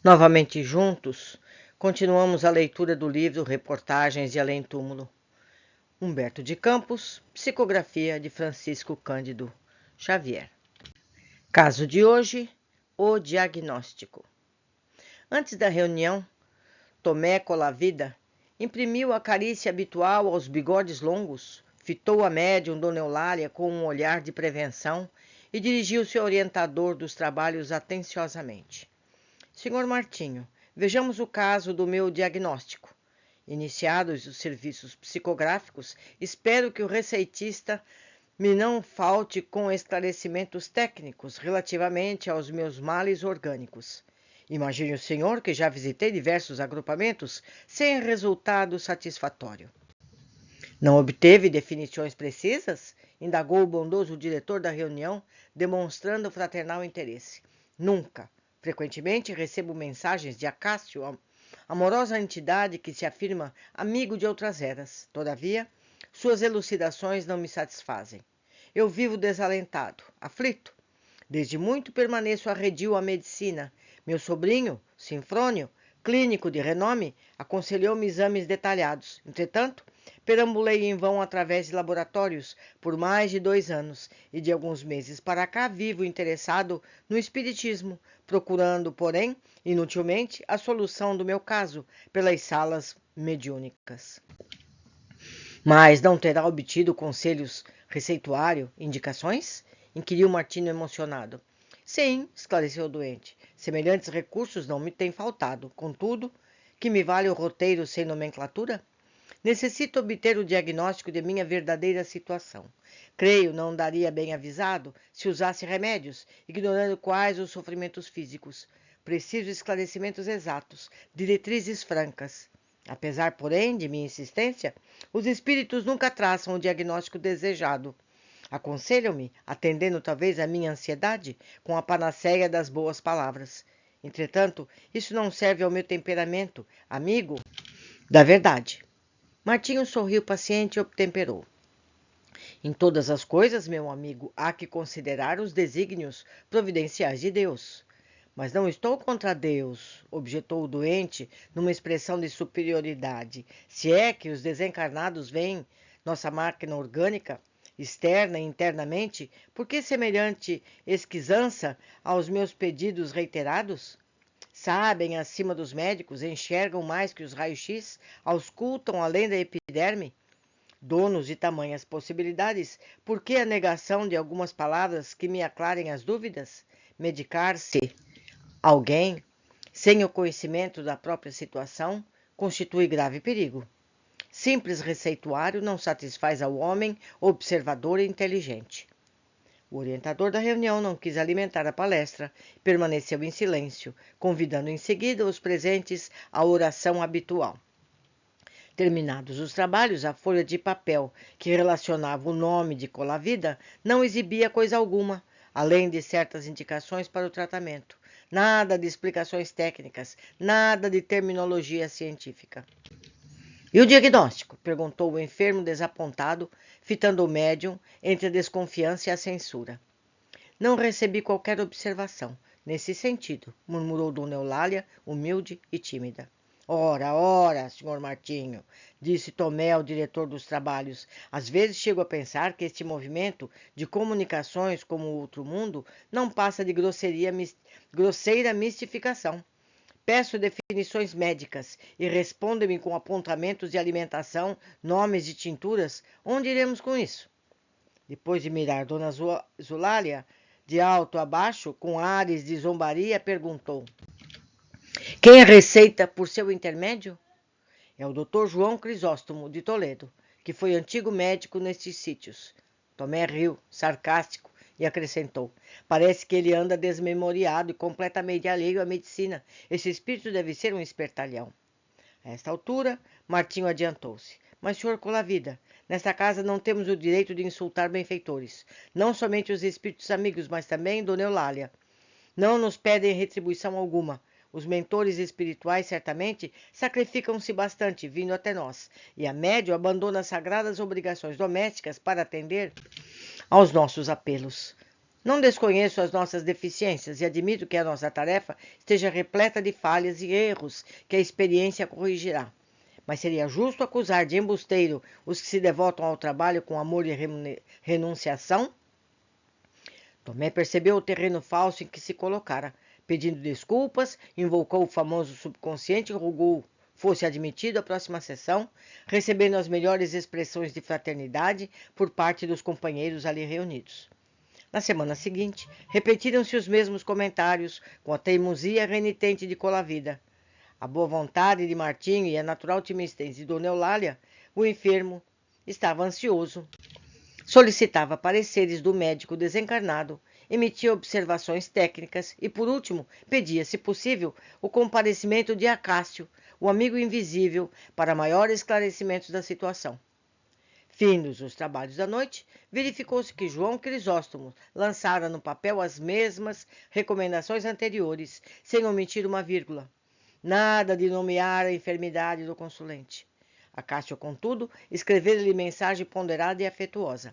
Novamente juntos, continuamos a leitura do livro Reportagens de Além Túmulo. Humberto de Campos, psicografia de Francisco Cândido Xavier. Caso de hoje, o diagnóstico. Antes da reunião, Tomé Colavida imprimiu a carícia habitual aos bigodes longos, fitou a médium Dona Eulália com um olhar de prevenção e dirigiu-se ao orientador dos trabalhos atenciosamente. Senhor Martinho, vejamos o caso do meu diagnóstico. Iniciados os serviços psicográficos, espero que o receitista me não falte com esclarecimentos técnicos relativamente aos meus males orgânicos. Imagine o senhor que já visitei diversos agrupamentos sem resultado satisfatório. Não obteve definições precisas? Indagou o bondoso diretor da reunião, demonstrando fraternal interesse. Nunca. Frequentemente recebo mensagens de Acácio, amorosa entidade que se afirma amigo de outras eras. Todavia, suas elucidações não me satisfazem. Eu vivo desalentado, aflito. Desde muito permaneço arredio à medicina. Meu sobrinho, Sinfrônio, clínico de renome, aconselhou-me exames detalhados. Entretanto, perambulei em vão através de laboratórios por mais de 2 anos e de alguns meses para cá vivo interessado no espiritismo, procurando, porém, inutilmente, a solução do meu caso pelas salas mediúnicas. Mas não terá obtido conselhos receituário, indicações? Inquiriu Martino emocionado. Sim, esclareceu o doente. Semelhantes recursos não me têm faltado. Contudo, que me vale o roteiro sem nomenclatura? Necessito obter o diagnóstico de minha verdadeira situação. Creio não daria bem avisado se usasse remédios, ignorando quais os sofrimentos físicos. Preciso esclarecimentos exatos, diretrizes francas. Apesar, porém, de minha insistência, os espíritos nunca traçam o diagnóstico desejado. Aconselham-me, atendendo talvez à minha ansiedade, com a panaceia das boas palavras. Entretanto, isso não serve ao meu temperamento, amigo da verdade. Martinho sorriu paciente e obtemperou. Em todas as coisas, meu amigo, há que considerar os desígnios providenciais de Deus. Mas não estou contra Deus, objetou o doente numa expressão de superioridade. Se é que os desencarnados veem nossa máquina orgânica, externa e internamente, por que semelhante esquisança aos meus pedidos reiterados? Sabem acima dos médicos, enxergam mais que os raios-x, auscultam além da epiderme? Donos de tamanhas possibilidades, por que a negação de algumas palavras que me aclarem as dúvidas? Medicar-se alguém, sem o conhecimento da própria situação, constitui grave perigo. Simples receituário não satisfaz ao homem observador e inteligente. O orientador da reunião não quis alimentar a palestra, permaneceu em silêncio, convidando em seguida os presentes à oração habitual. Terminados os trabalhos, a folha de papel que relacionava o nome de Colavida não exibia coisa alguma, além de certas indicações para o tratamento. Nada de explicações técnicas, nada de terminologia científica. E o diagnóstico? Perguntou o enfermo desapontado, fitando o médium entre a desconfiança e a censura. Não recebi qualquer observação nesse sentido, murmurou Dona Eulália, humilde e tímida. Ora, senhor Martinho, disse Tomé ao diretor dos trabalhos. Às vezes chego a pensar que este movimento de comunicações como o outro mundo não passa de grosseira mistificação. Peço definições médicas e responde-me com apontamentos de alimentação, nomes de tinturas. Onde iremos com isso? Depois de mirar Dona Zulália de alto a baixo, com ares de zombaria, perguntou: quem receita por seu intermédio? É o Dr. João Crisóstomo, de Toledo, que foi antigo médico nestes sítios. Tomé riu, sarcástico, e acrescentou: parece que ele anda desmemoriado e completamente alheio à medicina. Esse espírito deve ser um espertalhão. A esta altura, Martinho adiantou-se. Mas, senhor Colavida, nesta casa não temos o direito de insultar benfeitores. Não somente os espíritos amigos, mas também Dona Eulália. Não nos pedem retribuição alguma. Os mentores espirituais, certamente, sacrificam-se bastante vindo até nós, e a médium abandona as sagradas obrigações domésticas para atender aos nossos apelos. Não desconheço as nossas deficiências e admito que a nossa tarefa esteja repleta de falhas e erros que a experiência corrigirá. Mas seria justo acusar de embusteiro os que se devotam ao trabalho com amor e renunciação? Tomé percebeu o terreno falso em que se colocara. Pedindo desculpas, invocou o famoso subconsciente e rogou fosse admitido à próxima sessão, recebendo as melhores expressões de fraternidade por parte dos companheiros ali reunidos. Na semana seguinte, repetiram-se os mesmos comentários, com a teimosia renitente de Colavida. A boa vontade de Martinho e a natural timidez de Dona Eulália, o enfermo estava ansioso. Solicitava pareceres do médico desencarnado, emitia observações técnicas e, por último, pedia, se possível, o comparecimento de Acácio, o amigo invisível, para maiores esclarecimentos da situação. Findos os trabalhos da noite, verificou-se que João Crisóstomo lançara no papel as mesmas recomendações anteriores, sem omitir uma vírgula. Nada de nomear a enfermidade do consulente. Acácio, contudo, escrevera-lhe mensagem ponderada e afetuosa.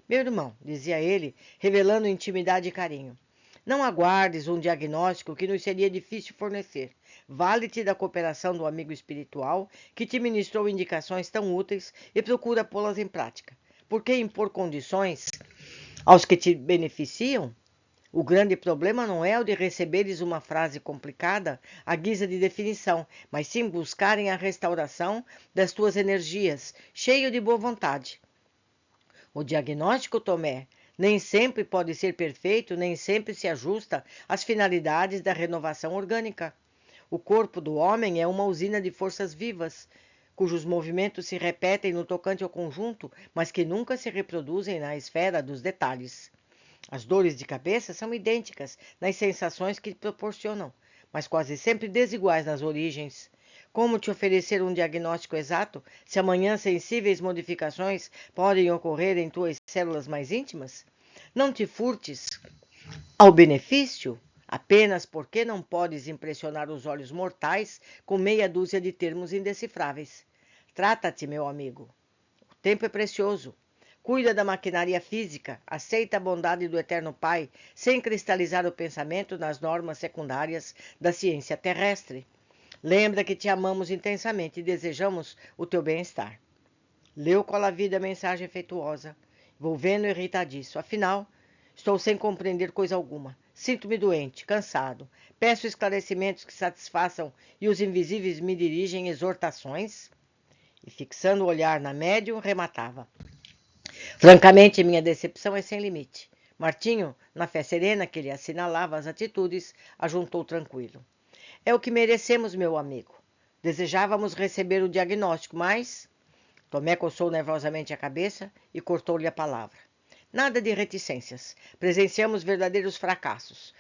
Meu irmão, dizia ele, revelando intimidade e carinho, não aguardes um diagnóstico que nos seria difícil fornecer. Vale-te da cooperação do amigo espiritual que te ministrou indicações tão úteis e procura pô-las em prática. Por que impor condições aos que te beneficiam? O grande problema não é o de receberes uma frase complicada à guisa de definição, mas sim buscarem a restauração das tuas energias, cheio de boa vontade. O diagnóstico, Tomé, nem sempre pode ser perfeito, nem sempre se ajusta às finalidades da renovação orgânica. O corpo do homem é uma usina de forças vivas, cujos movimentos se repetem no tocante ao conjunto, mas que nunca se reproduzem na esfera dos detalhes. As dores de cabeça são idênticas nas sensações que proporcionam, mas quase sempre desiguais nas origens. Como te oferecer um diagnóstico exato se amanhã sensíveis modificações podem ocorrer em tuas células mais íntimas? Não te furtes ao benefício apenas porque não podes impressionar os olhos mortais com meia dúzia de termos indecifráveis. Trata-te, meu amigo. O tempo é precioso. Cuida da maquinaria física, aceita a bondade do Eterno Pai, sem cristalizar o pensamento nas normas secundárias da ciência terrestre. Lembra que te amamos intensamente e desejamos o teu bem-estar. Leu Colavida a mensagem afetuosa, volvendo irritadiço. Afinal, estou sem compreender coisa alguma. Sinto-me doente, cansado. Peço esclarecimentos que satisfaçam e os invisíveis me dirigem exortações. E fixando o olhar na médium, rematava. Francamente, minha decepção é sem limite. Martinho, na fé serena que lhe assinalava as atitudes, ajuntou tranquilo. É o que merecemos, meu amigo. Desejávamos receber o diagnóstico, mas... Tomé coçou nervosamente a cabeça e cortou-lhe a palavra. Nada de reticências. Presenciamos verdadeiros fracassos.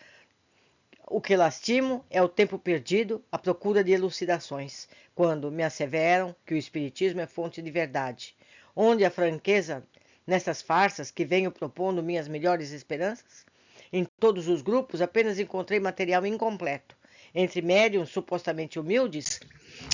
O que lastimo é o tempo perdido à procura de elucidações, quando me asseveram que o Espiritismo é fonte de verdade. Onde a franqueza nessas farsas que venho propondo minhas melhores esperanças? Em todos os grupos apenas encontrei material incompleto. Entre médiuns supostamente humildes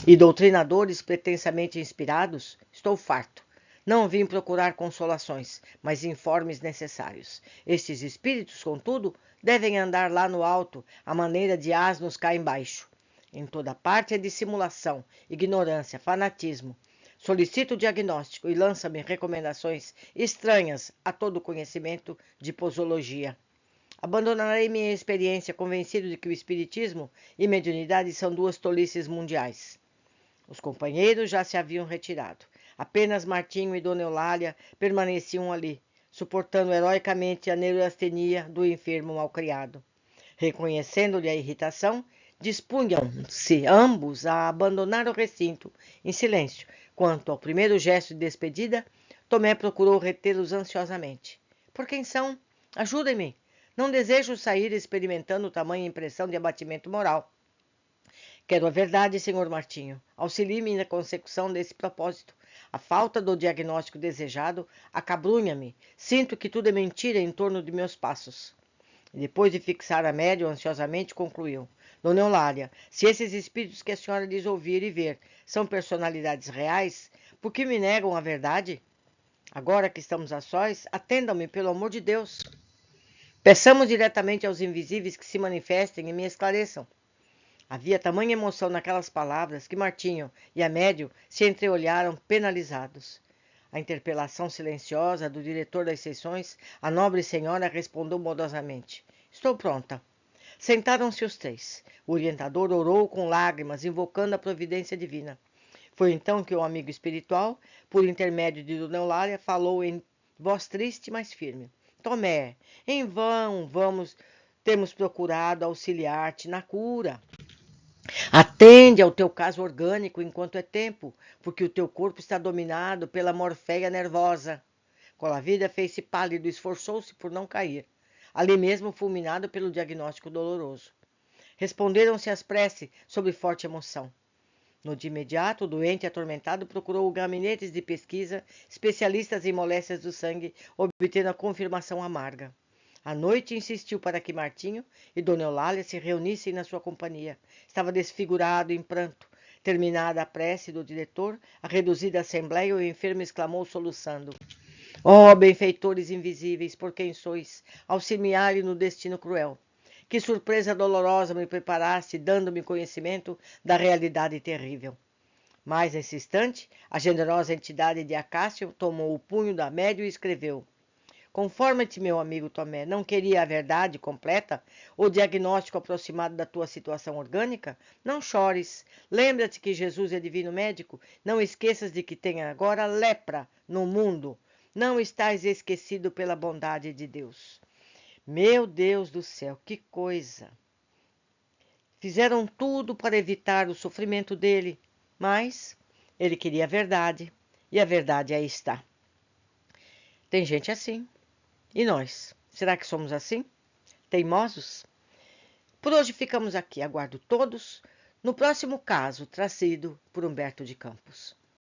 e doutrinadores pretensamente inspirados, estou farto. Não vim procurar consolações, mas informes necessários. Estes espíritos, contudo, devem andar lá no alto, à maneira de asnos cá embaixo. Em toda parte é dissimulação, ignorância, fanatismo. Solicito o diagnóstico e lança-me recomendações estranhas a todo conhecimento de posologia. Abandonarei minha experiência convencido de que o espiritismo e mediunidade são duas tolices mundiais. Os companheiros já se haviam retirado. Apenas Martinho e Dona Eulália permaneciam ali, suportando heroicamente a neurastenia do enfermo malcriado. Reconhecendo-lhe a irritação, dispunham-se ambos a abandonar o recinto, em silêncio. Quanto ao primeiro gesto de despedida, Tomé procurou retê-los ansiosamente. Por quem são? Ajudem-me. Não desejo sair experimentando tamanha impressão de abatimento moral. Quero a verdade, senhor Martinho. Auxilie-me na consecução desse propósito. A falta do diagnóstico desejado acabrunha-me. Sinto que tudo é mentira em torno de meus passos. E depois de fixar a médium ansiosamente, concluiu. Dona Eulália, se esses espíritos que a senhora diz ouvir e ver são personalidades reais, por que me negam a verdade? Agora que estamos a sós, atendam-me, pelo amor de Deus. Peçamos diretamente aos invisíveis que se manifestem e me esclareçam. Havia tamanha emoção naquelas palavras que Martinho e Amédio se entreolharam penalizados. A interpelação silenciosa do diretor das sessões, a nobre senhora respondeu modosamente: Estou pronta. Sentaram-se os três. O orientador orou com lágrimas, invocando a providência divina. Foi então que o amigo espiritual, por intermédio de Dona Eulália, falou em voz triste, mas firme. Tomé, em vão temos procurado auxiliar-te na cura. Atende ao teu caso orgânico enquanto é tempo, porque o teu corpo está dominado pela morféia nervosa. Colavida fez-se pálido e esforçou-se por não cair, ali mesmo fulminado pelo diagnóstico doloroso. Responderam-se às preces sob forte emoção. De imediato, o doente atormentado procurou gabinetes de pesquisa, especialistas em moléstias do sangue, obtendo a confirmação amarga. À noite insistiu para que Martinho e Dona Eulália se reunissem na sua companhia. Estava desfigurado em pranto. Terminada a prece do diretor, a reduzida assembleia, o enfermo exclamou soluçando: Ó benfeitores invisíveis, por quem sois, auxiliai no destino cruel. Que surpresa dolorosa me preparaste, dando-me conhecimento da realidade terrível. Mas, nesse instante, a generosa entidade de Acácio tomou o punho da Amédio e escreveu: Conforme-te, meu amigo Tomé, não queria a verdade completa, o diagnóstico aproximado da tua situação orgânica? Não chores. Lembra-te que Jesus é divino médico. Não esqueças de que tem agora lepra no mundo. Não estás esquecido pela bondade de Deus. Meu Deus do céu, que coisa! Fizeram tudo para evitar o sofrimento dele, mas ele queria a verdade, e a verdade aí está. Tem gente assim. E nós? Será que somos assim? Teimosos? Por hoje ficamos aqui. Aguardo todos no próximo caso trazido por Humberto de Campos.